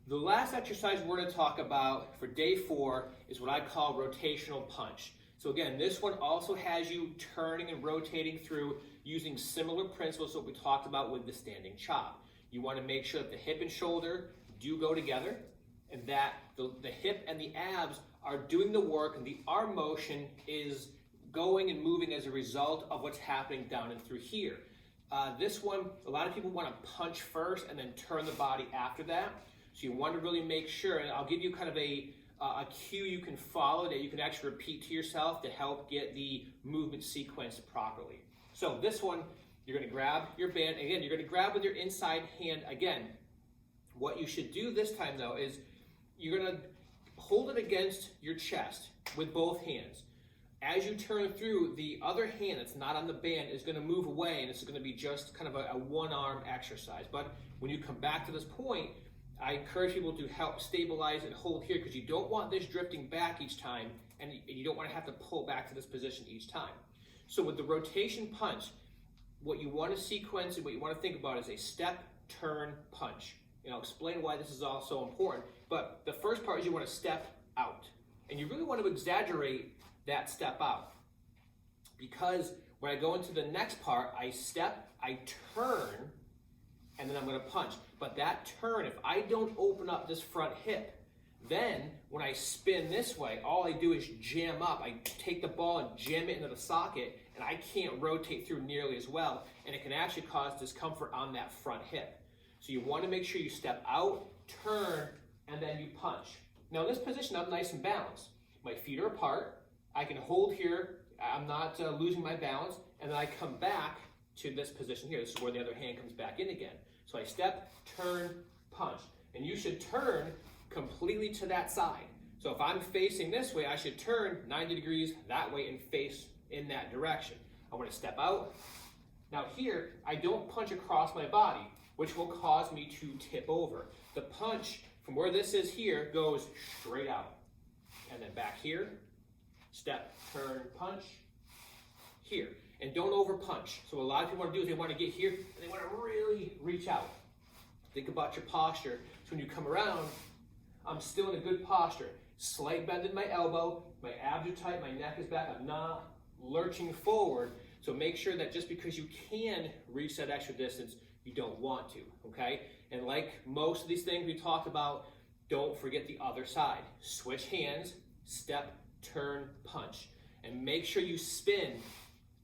The last exercise we're going to talk about for day 4 is what I call rotational punch. So again, this one also has you turning and rotating through using similar principles that we talked about with the standing chop. You want to make sure that the hip and shoulder do go together and that the hip and the abs are doing the work and the arm motion is going and moving as a result of what's happening down and through here. This one, a lot of people want to punch first and then turn the body after that. So you want to really make sure, and I'll give you kind of a cue you can follow that you can actually repeat to yourself to help get the movement sequenced properly. So this one, you're going to grab your band. Again, you're going to grab with your inside hand. Again, what you should do this time though is you're going to hold it against your chest with both hands. As you turn through, the other hand that's not on the band is going to move away, and this is going to be just kind of a one-arm exercise. But when you come back to this point, I encourage people to help stabilize and hold here because you don't want this drifting back each time, and you don't want to have to pull back to this position each time. So with the rotation punch, what you want to sequence and what you want to think about is a step, turn, punch. And I'll explain why this is all so important. But the first part is you want to step out. And you really want to exaggerate that step out. Because when I go into the next part, I step, I turn, and then I'm going to punch. But that turn, if I don't open up this front hip, then when I spin this way, all I do is jam up. I take the ball and jam it into the socket, and I can't rotate through nearly as well, and it can actually cause discomfort on that front hip. So you want to make sure you step out, turn, and then you punch. Now in this position, I'm nice and balanced. My feet are apart. I can hold here. I'm not losing my balance, and then I come back to this position here. This is where the other hand comes back in again. So I step, turn, punch. And you should turn completely to that side. So if I'm facing this way, I should turn 90 degrees that way and face in that direction. I want to step out. Now here, I don't punch across my body, which will cause me to tip over. The punch from where this is here goes straight out. And then back here, step, turn, punch, here. And don't over punch. So what a lot of people want to do is they want to get here and they want to really reach out. Think about your posture. So when you come around, I'm still in a good posture. Slight bend in my elbow, my abs are tight, my neck is back, I'm not lurching forward. So make sure that just because you can reach that extra distance, you don't want to, okay? And like most of these things we talked about, don't forget the other side. Switch hands, step, turn, punch. And make sure you spin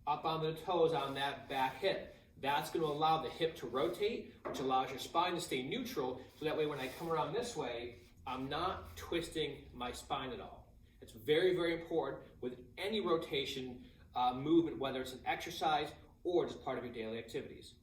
up on the toes on that back hip. That's going to allow the hip to rotate, which allows your spine to stay neutral, so that way when I come around this way, I'm not twisting my spine at all. It's very, very important with any rotation movement, whether it's an exercise or just part of your daily activities.